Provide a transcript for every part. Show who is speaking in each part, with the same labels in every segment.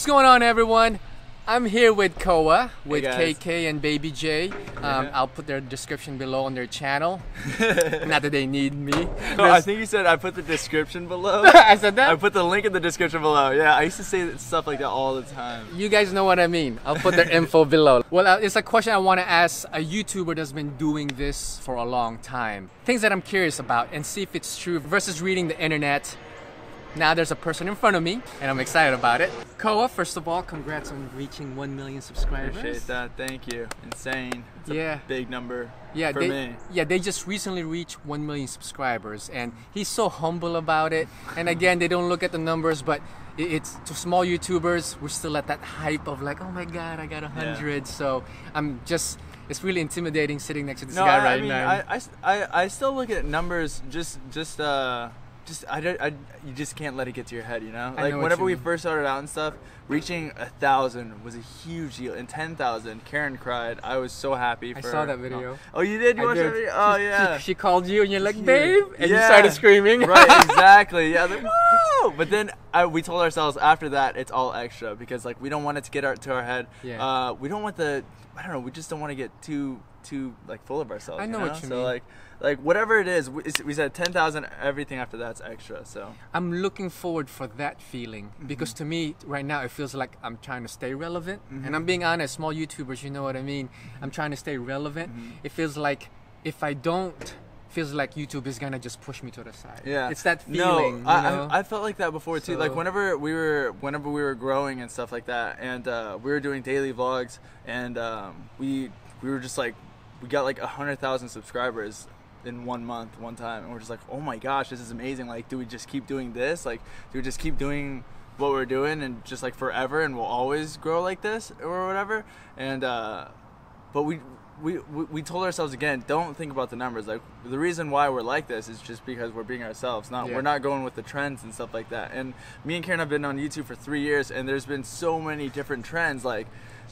Speaker 1: going on, everyone? I'm here with Khoa, with
Speaker 2: Hey
Speaker 1: KKandbabyj. I'll put their description below on their channel. Not that they need me.
Speaker 2: No, I think you said I put the description below.
Speaker 1: I said that?
Speaker 2: I put the link in the description below. Yeah, I used to say stuff like that all the time.
Speaker 1: You guys know what I mean. I'll put their info below. Well, it's a question I want to ask a YouTuber that's been doing this for a long time. Things that I'm curious about and see if it's true versus reading the internet. Now there's a person in front of me, and I'm excited about it. Khoa, first of all, congrats on reaching 1 million subscribers.
Speaker 2: Appreciate that. Thank you. Insane. It's
Speaker 1: a
Speaker 2: big number for me.
Speaker 1: Yeah, they just recently reached 1 million subscribers, and he's so humble about it. And again, they don't look at the numbers, but it's to small YouTubers, we're still at that hype of like, oh my God, I got 100. Yeah. So it's really intimidating sitting next to this guy right now.
Speaker 2: I still look at numbers you just can't let it get to your head, you know? Like whenever we first started out and stuff, reaching 1,000 was a huge deal. And 10,000, Karen cried. I was so happy for her.
Speaker 1: I saw that video.
Speaker 2: Oh, you did? You watched that video? Oh, yeah.
Speaker 1: She called you and you're like, babe, and you started screaming.
Speaker 2: Right, exactly. Yeah, like, whoa! But then we told ourselves after that it's all extra because like we don't want it to get to our head. Yeah. We don't want we just don't want to get too like full of ourselves.
Speaker 1: I know what you mean.
Speaker 2: So like whatever it is, we said 10,000. Everything after that's extra. So
Speaker 1: I'm looking forward for that feeling because to me right now it feels like I'm trying to stay relevant. And I'm being honest, small YouTubers, you know what I mean. I'm trying to stay relevant. It feels like if I don't, feels like YouTube is gonna just push me to the side. Yeah, it's that feeling.
Speaker 2: No, I felt like that before too. Like whenever we were growing and stuff like that, and we were doing daily vlogs, and we were just like, we got like 100,000 subscribers in 1 month, one time, and we're just like, oh my gosh, this is amazing. Like, do we just keep doing this? Like, do we just keep doing what we're doing and just like forever, and we'll always grow like this or whatever? And but we told ourselves again, don't think about the numbers. Like the reason why we're like this is just because we're being ourselves. We're not going with the trends and stuff like that. And me and Karen have been on YouTube for 3 years, and there's been so many different trends. Like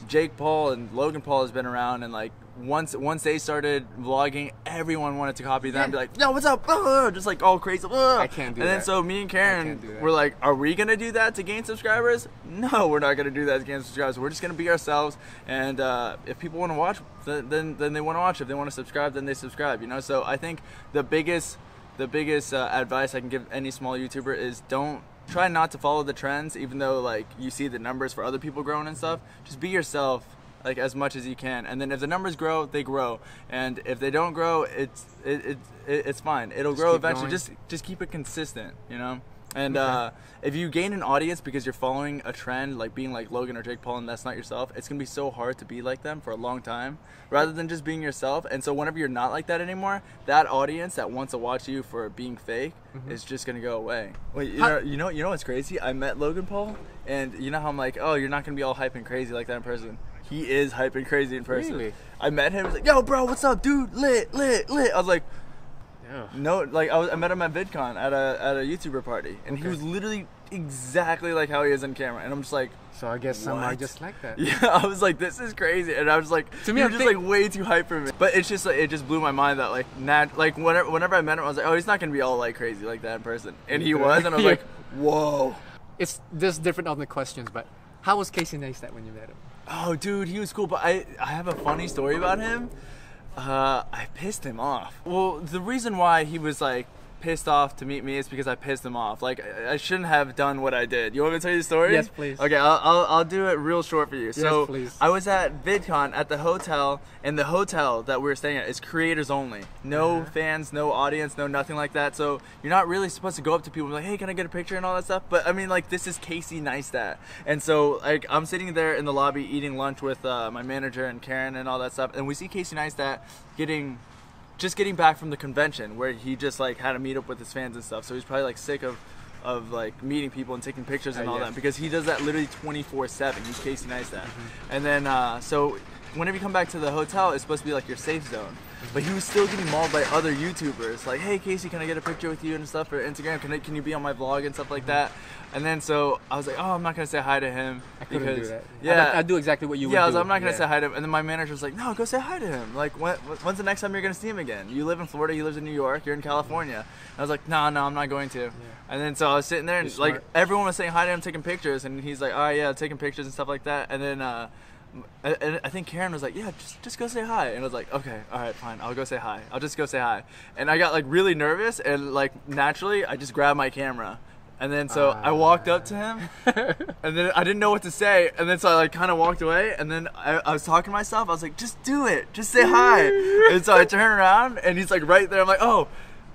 Speaker 2: Jake Paul and Logan Paul has been around, and like once they started vlogging, everyone wanted to copy them. Be like, yo, what's up? Just like all crazy.
Speaker 1: I can't do that.
Speaker 2: And then so me and Karen were like, are we gonna do that to gain subscribers? No, we're not gonna do that to gain subscribers. We're just gonna be ourselves. And if people want to watch, then they want to watch. If they want to subscribe, then they subscribe. You know. So I think the biggest advice I can give any small YouTuber is try not to follow the trends, even though like you see the numbers for other people growing and stuff. Just be yourself, like as much as you can, and then if the numbers grow, they grow, and if they don't grow, it's fine. It'll grow eventually. Just keep it consistent, you know. And if you gain an audience because you're following a trend, like being like Logan or Jake Paul, and that's not yourself, it's gonna be so hard to be like them for a long time, rather than just being yourself. And so whenever you're not like that anymore, that audience that wants to watch you for being fake is just gonna go away. Wait, you know what's crazy? I met Logan Paul, and you know how I'm like, oh, you're not gonna be all hype and crazy like that in person. He is hype and crazy in person. Really? I met him. He was like, yo, bro, what's up, dude? Lit. I was like, no, like I met him at VidCon at a YouTuber party, and he was literally exactly like how he is on camera, and I'm just like,
Speaker 1: so I guess some are just like that.
Speaker 2: Yeah, I was like, this is crazy, and I was like, to me, you're just like way too hype for me. But it's just like, it just blew my mind that like whenever I met him, I was like, oh, he's not gonna be all like crazy like that in person, and he was, and I was like, whoa.
Speaker 1: It's just different on the questions, but how was Casey Neistat when you met him?
Speaker 2: Oh, dude, he was cool, but I have a funny story about him. I pissed him off. Well, the reason why he was like pissed off to meet me is because I pissed him off. Like I shouldn't have done what I did. You want me to tell you the story?
Speaker 1: Yes, please.
Speaker 2: Okay, I'll do it real short for you.
Speaker 1: Yes,
Speaker 2: so
Speaker 1: please.
Speaker 2: I was at VidCon at the hotel, and the hotel that we were staying at is creators only. No fans, no audience, no nothing like that. So you're not really supposed to go up to people and be like, hey, can I get a picture and all that stuff? But I mean, like, this is Casey Neistat, and so like I'm sitting there in the lobby eating lunch with my manager and Karen and all that stuff, and we see Casey Neistat getting back from the convention where he just like had a meetup with his fans and stuff. So he's probably like sick of like meeting people and taking pictures and all that, because he does that literally 24/7. He's Casey Neistat. And then so whenever you come back to the hotel, it's supposed to be like your safe zone. But he was still getting mauled by other YouTubers. Like, hey, Casey, can I get a picture with you and stuff for Instagram? Can you be on my vlog and stuff like that? And then so I was like, oh, I'm not going to say hi to him.
Speaker 1: I couldn't do that.
Speaker 2: Yeah.
Speaker 1: I'd do exactly what you would do.
Speaker 2: Yeah, I'm not going to say hi to him. And then my manager was like, no, go say hi to him. Like, when's the next time you're going to see him again? You live in Florida, he lives in New York, you're in California. And I was like, no, I'm not going to. Yeah. And then so I was sitting there and like everyone was saying hi to him, taking pictures. And he's like, oh, yeah, taking pictures and stuff like that. And then I think Karen was like, yeah, just go say hi. And I was like, okay, all right, fine, I'll go say hi. I'll just go say hi. And I got like really nervous, and like naturally I just grabbed my camera. And then so I walked up to him, and then I didn't know what to say. And then so I like kind of walked away, and then I was talking to myself. I was like, just do it, just say hi. And so I turn around, and he's like right there. I'm like, oh,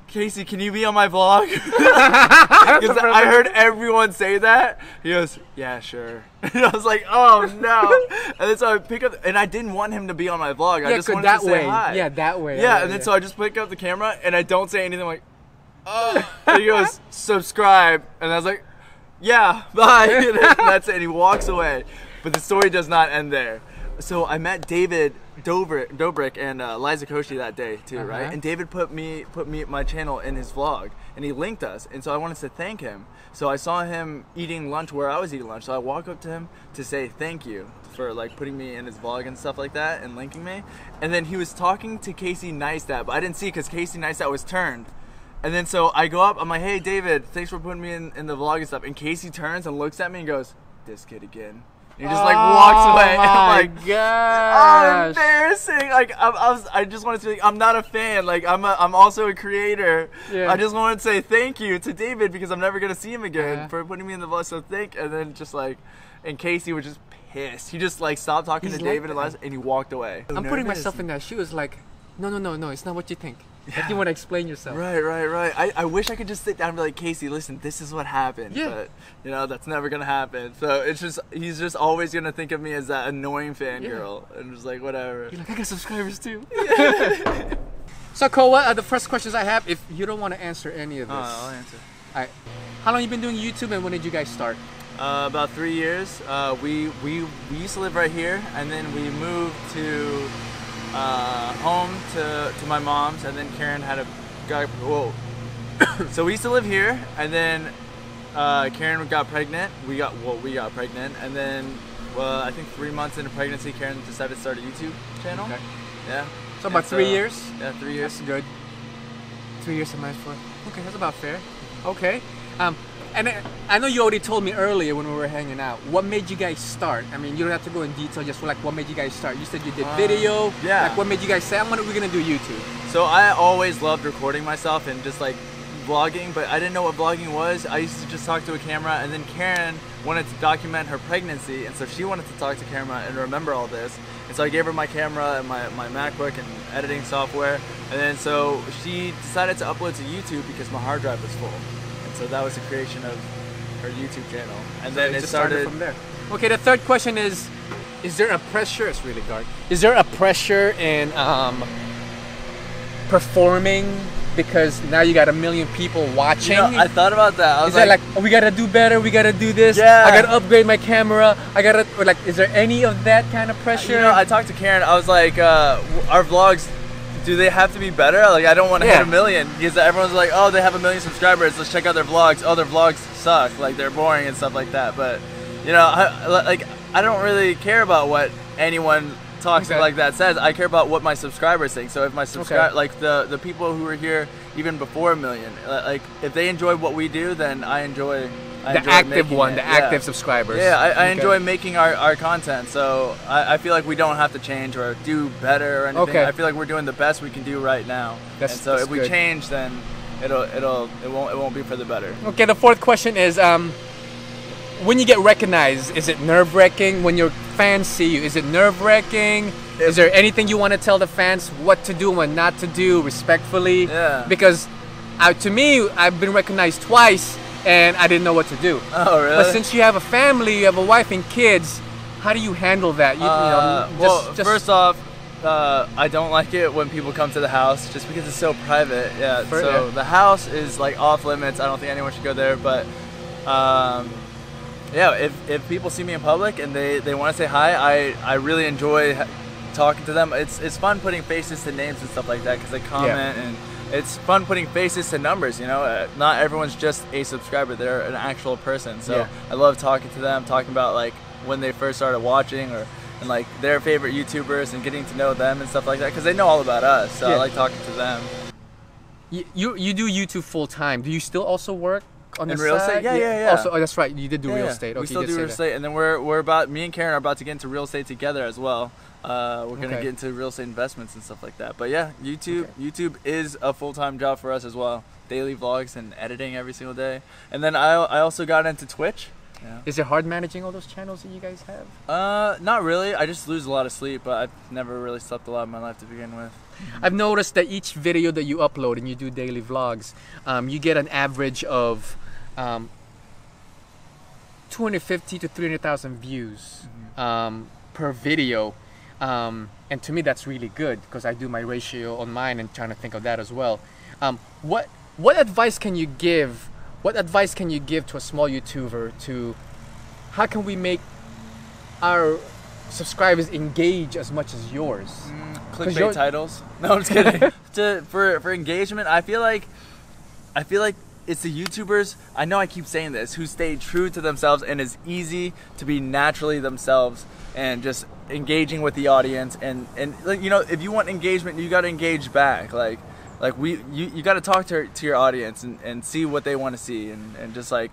Speaker 2: Casey, can you be on my vlog? Because I heard everyone say that. He goes, yeah, sure. And I was like, oh no. And then so I pick up, and I didn't want him to be on my vlog. I just wanted to say hi.
Speaker 1: Yeah, that way.
Speaker 2: Yeah, and then so I just pick up the camera, and I don't say anything. I'm like, oh. And he goes, subscribe. And I was like, yeah, bye. And that's it. And he walks away. But the story does not end there. So I met David Dobrik and Liza Koshy that day too, right? And David put my channel in his vlog, and he linked us, and so I wanted to thank him. So I saw him eating lunch where I was eating lunch, so I walk up to him to say thank you for like putting me in his vlog and stuff like that and linking me. And then he was talking to Casey Neistat, but I didn't see because Casey Neistat was turned. And then so I go up, I'm like, hey David, thanks for putting me in the vlog and stuff. And Casey turns and looks at me and goes, this kid again. He just like walks away. And I'm like,
Speaker 1: gosh.
Speaker 2: Oh, embarrassing. Like I just wanted to be like, I'm not a fan. Like I'm also a creator. Yeah. I just wanted to say thank you to David because I'm never gonna see him again for putting me in the vlog. So and then just like, and Casey was just pissed. He just like stopped talking to David and he walked away.
Speaker 1: I'm putting myself in that shoes. Like, no, it's not what you think. Yeah. Like you want to explain yourself.
Speaker 2: Right. I wish I could just sit down and be like, Casey, listen, this is what happened. Yeah. But, you know, that's never going to happen. So it's just, he's just always going to think of me as that annoying fangirl. Yeah. And just like, whatever.
Speaker 1: You're like, I got subscribers too. Yeah. So, Khoa, the first questions I have, if you don't want to answer any of this.
Speaker 2: I'll answer.
Speaker 1: All right. How long you been doing YouTube and when did you guys start?
Speaker 2: About 3 years. We used to live right here, and then we moved to home to my mom's, and then Karen had whoa. So we used to live here, and then Karen got pregnant. We got pregnant, and then I think 3 months into pregnancy, Karen decided to start a YouTube channel. Okay. Yeah.
Speaker 1: So about 3 years.
Speaker 2: Yeah, 3 years.
Speaker 1: That's good. 3 years to my for. Okay, that's about fair. Okay. And I know you already told me earlier when we were hanging out. What made you guys start? I mean, you don't have to go in detail. Just like, what made you guys start? You said you did video.
Speaker 2: Yeah.
Speaker 1: Like, what made you guys say, we're gonna do YouTube?
Speaker 2: So I always loved recording myself and just like vlogging, but I didn't know what vlogging was. I used to just talk to a camera, and then Karen wanted to document her pregnancy, and so she wanted to talk to camera and remember all this. And so I gave her my camera and my MacBook and editing software, and then so she decided to upload to YouTube because my hard drive was full. So that was the creation of her YouTube channel, and then it started
Speaker 1: from there. Okay, the third question is there a pressure? It's really dark. Is there a pressure in performing because now you got 1 million people watching?
Speaker 2: You know, I thought about that. I was
Speaker 1: like, oh, we gotta do better. We gotta do this.
Speaker 2: Yeah.
Speaker 1: I gotta upgrade my camera. Is there any of that kind of pressure?
Speaker 2: You know, I talked to Karen. I was like, our vlogs, do they have to be better? Like, I don't want to hit 1 million because everyone's like, oh, they have 1 million subscribers. Let's check out their vlogs. Oh, their vlogs suck. Like, they're boring and stuff like that. But, you know, I don't really care about what anyone talks like that says. I care about what my subscribers think. So if my like the people who are here even before 1 million, like if they enjoy what we do, then I enjoy
Speaker 1: the active subscribers.
Speaker 2: Yeah, I enjoy making our content, so I feel like we don't have to change or do better or anything. I feel like we're doing the best we can do right now. So if we change, then it won't be for the better.
Speaker 1: Okay, the fourth question is when you get recognized, is it nerve-wracking when your fans see you? Is it nerve-wracking? Is there anything you want to tell the fans what to do and what not to do respectfully? Yeah. Because to me, I've been recognized twice and I didn't know what to do.
Speaker 2: Oh, really?
Speaker 1: But since you have a family, you have a wife and kids, how do you handle that?
Speaker 2: First off, I don't like it when people come to the house just because it's so private. Yeah. The house is like off limits. I don't think anyone should go there. But yeah, if people see me in public and they want to say hi, I really enjoy talking to them. It's fun putting faces to names and stuff like that because they comment and it's fun putting faces to numbers, you know. Not everyone's just a subscriber, they're an actual person. So I love talking to them, talking about like when they first started watching and like their favorite YouTubers and getting to know them and stuff like that because they know all about us. So I like talking to them.
Speaker 1: You do YouTube full time. Do you still also work on the
Speaker 2: real estate? Yeah.
Speaker 1: Also, that's right. You did do real estate. Okay,
Speaker 2: we still do real estate, and then me and Karen are about to get into real estate together as well. We're gonna get into real estate investments and stuff like that. But yeah, YouTube is a full-time job for us as well. Daily vlogs and editing every single day. And then I also got into Twitch. Yeah.
Speaker 1: Is it hard managing all those channels that you guys have?
Speaker 2: Not really. I just lose a lot of sleep, but I've never really slept a lot in my life to begin with.
Speaker 1: I've noticed that each video that you upload and you do daily vlogs, you get an average of 250 to 300,000 views per video. And to me that's really good because I do my ratio on mine and trying to think of that as well. What advice can you give? What advice can you give to a small YouTuber to how can we make our subscribers engage as much as yours?
Speaker 2: Clickbait titles. No, I'm just kidding. For engagement, I feel like it's the YouTubers, I know I keep saying this, who stay true to themselves and is easy to be naturally themselves and just engaging with the audience and like, you know, if you want engagement, you got to engage back. You got to talk to your audience and see what they want to see and just like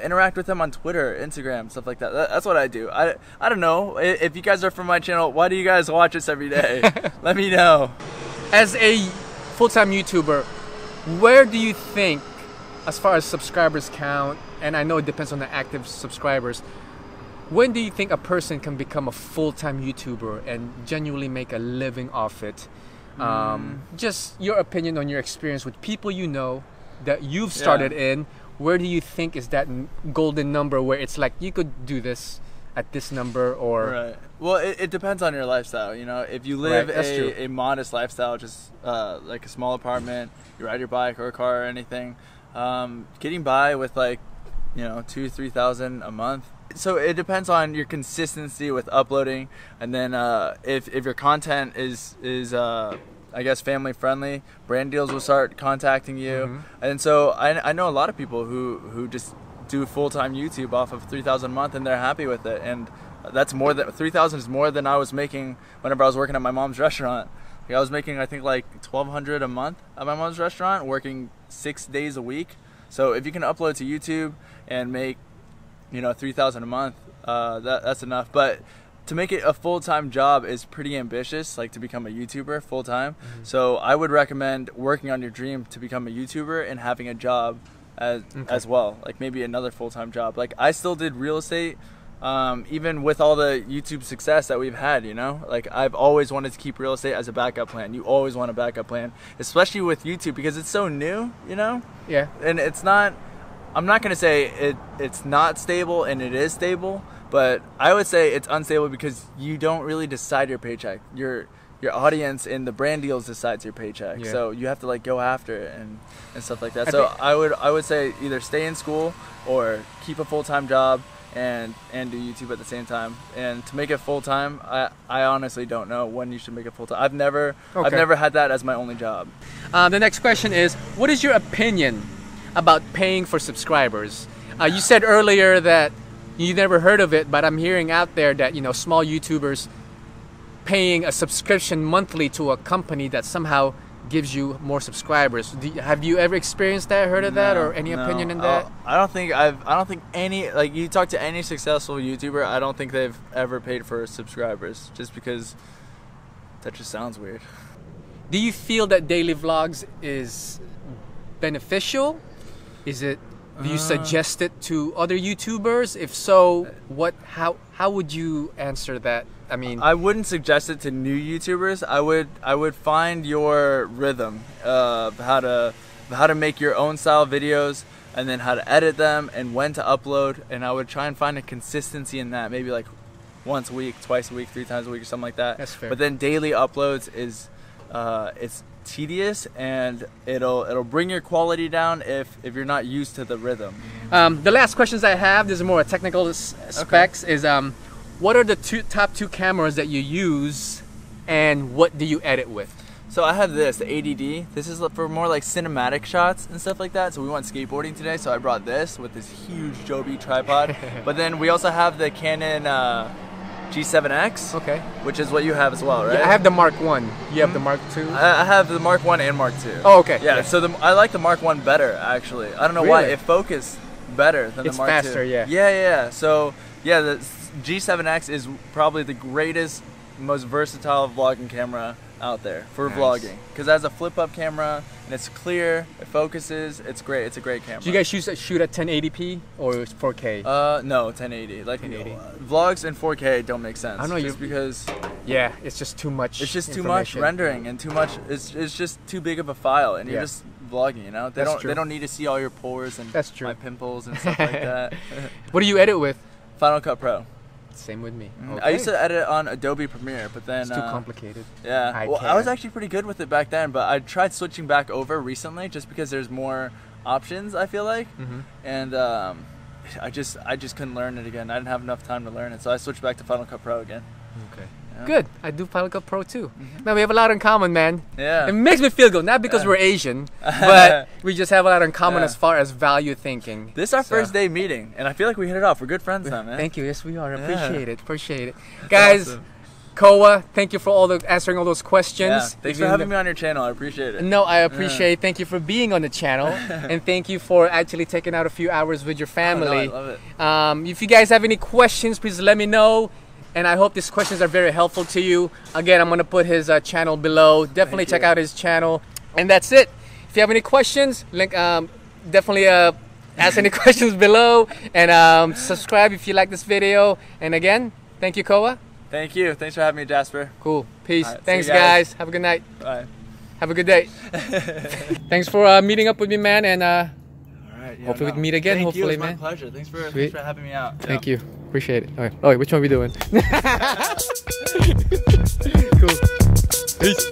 Speaker 2: interact with them on Twitter, Instagram, stuff like that. That's what I do. I don't know if you guys are from my channel. Why do you guys watch us every day? Let me know.
Speaker 1: As a full-time YouTuber, where do you think, as far as subscribers count, and I know it depends on the active subscribers, when do you think a person can become a full-time YouTuber and genuinely make a living off it? Just your opinion on your experience with people you know that you've started in. Where do you think is that golden number where it's like you could do this at this number? Or
Speaker 2: right. Well, it depends on your lifestyle. You know, if you live a modest lifestyle, just like a small apartment, you ride your bike or a car or anything, getting by with like, you know, 2,000-3,000 a month. So it depends on your consistency with uploading, and then if your content is I guess family friendly, brand deals will start contacting you. And so I know a lot of people who just do full-time YouTube off of 3,000 a month and they're happy with it, and that's more than 3,000 is more than I was making whenever I was working at my mom's restaurant. Like I was making I think like 1,200 a month at my mom's restaurant, working 6 days a week. So if you can upload to YouTube and make, you know, 3,000 a month, that's enough. But to make it a full-time job is pretty ambitious, like to become a YouTuber full-time. So I would recommend working on your dream to become a YouTuber and having a job as well, like maybe another full-time job. Like I still did real estate, even with all the YouTube success that we've had, you know, like I've always wanted to keep real estate as a backup plan. You always want a backup plan, especially with YouTube because it's so new, you know? Yeah. And it's not, I'm not going to say it's not stable, and it is stable, but I would say it's unstable because you don't really decide your paycheck. Your audience and the brand deals decides your paycheck. Yeah. So you have to like go after it and stuff like that. I would say either stay in school or keep a full-time job and do YouTube at the same time. And to make it full-time, I honestly don't know when you should make it full-time. I've never had that as my only job.
Speaker 1: The next question is, what is your opinion about paying for subscribers? You said earlier that you never heard of it, but I'm hearing out there that, you know, small YouTubers paying a subscription monthly to a company that somehow gives you more subscribers. Have you ever experienced that, heard of that, or any opinion in that?
Speaker 2: I don't think any, like you talk to any successful YouTuber, I don't think they've ever paid for subscribers, just because that just sounds weird.
Speaker 1: Do you feel that daily vlogs is beneficial? Is it, do you suggest it to other YouTubers? If so, how would you answer that? I mean,
Speaker 2: I wouldn't suggest it to new YouTubers. I would find your rhythm of how to make your own style videos, and then how to edit them and when to upload. And I would try and find a consistency in that. Maybe like once a week, twice a week, 3 times a week, or something like that.
Speaker 1: That's fair.
Speaker 2: But then daily uploads is it's tedious, and it'll bring your quality down if you're not used to the rhythm.
Speaker 1: The last questions I have, this is more technical specs, is what are the top two cameras that you use And what do you edit with?
Speaker 2: So I have this, the ADD. This is for more like cinematic shots and stuff like that. So we went skateboarding today, so I brought this with this huge Joby tripod. But then we also have the Canon G7X,
Speaker 1: Okay.
Speaker 2: which is what you have as well, right?
Speaker 1: Yeah, I have the Mark 1. You have the Mark 2?
Speaker 2: I have the Mark 1 and Mark 2.
Speaker 1: Oh, okay.
Speaker 2: Yeah, so I like the Mark 1 better, actually. I don't know why.
Speaker 1: Really?
Speaker 2: It focused better than
Speaker 1: It's
Speaker 2: the Mark 2.
Speaker 1: faster, yeah.
Speaker 2: Yeah. So, yeah, the G7X is probably the greatest, most versatile vlogging camera out there for
Speaker 1: Nice.
Speaker 2: vlogging. Because it has a flip-up camera, and it's clear, it focuses, it's great. It's a great camera.
Speaker 1: Do you guys shoot at 1080p or 4K?
Speaker 2: No, 1080. Like
Speaker 1: 1080.
Speaker 2: Vlogs in 4K don't make sense.
Speaker 1: I know
Speaker 2: just because
Speaker 1: Yeah, it's just too much.
Speaker 2: it's just too much
Speaker 1: information.
Speaker 2: rendering and too much. It's just too big of a file, and you're
Speaker 1: Yeah.
Speaker 2: just vlogging. You know,
Speaker 1: That's true.
Speaker 2: they don't need to see all your pores and
Speaker 1: That's true.
Speaker 2: my pimples and stuff like that.
Speaker 1: What do you edit with?
Speaker 2: Final Cut Pro.
Speaker 1: Same with me.
Speaker 2: I used to edit on Adobe Premiere, but then
Speaker 1: It's too complicated.
Speaker 2: Yeah,
Speaker 1: I
Speaker 2: I was
Speaker 1: can't.
Speaker 2: actually pretty good with it back then, but I tried switching back over recently just because there's more options. I feel like, and I just couldn't learn it again. I didn't have enough time to learn it, so I switched back to Final Cut Pro again.
Speaker 1: Okay.
Speaker 2: Yeah.
Speaker 1: Good. I do Final Cut Pro too. Man, we have a lot in common, man.
Speaker 2: Yeah.
Speaker 1: It makes me feel good, not because we're Asian, but we just have a lot in common
Speaker 2: Yeah.
Speaker 1: as far as value thinking.
Speaker 2: This is our
Speaker 1: So-
Speaker 2: first day meeting, and I feel like we hit it off. We're good friends now, man.
Speaker 1: Thank you. Yes, we are.
Speaker 2: Yeah.
Speaker 1: Appreciate it. Appreciate it. Guys,
Speaker 2: awesome.
Speaker 1: Khoa, thank you for answering all those questions.
Speaker 2: Yeah. Thanks for having me on your channel. I appreciate it.
Speaker 1: No, I appreciate. Thank you for being on the channel, and thank you for actually taking out a few hours with your family.
Speaker 2: Oh, no, I love it.
Speaker 1: If you guys have any questions, please let me know. And I hope these questions are very helpful to you. Again, I'm gonna put his channel below. Definitely check out his channel. And that's it. If you have any questions, link definitely ask any questions below, and subscribe if you like this video. And again, thank you, Khoa.
Speaker 2: Thank you. Thanks for having me, Jasper.
Speaker 1: Cool. Peace.
Speaker 2: All right, see
Speaker 1: Thanks,
Speaker 2: you guys.
Speaker 1: guys. Have a good night.
Speaker 2: Bye.
Speaker 1: Have a good day. Thanks for meeting up with me, man. And
Speaker 2: All right.
Speaker 1: hopefully we meet again.
Speaker 2: Thank
Speaker 1: Hopefully,
Speaker 2: you. It's
Speaker 1: man.
Speaker 2: my pleasure. Thanks for
Speaker 1: Sweet.
Speaker 2: having me out.
Speaker 1: Thank you. Appreciate it. All right. Oh, wait, which one are we doing? Cool. Peace.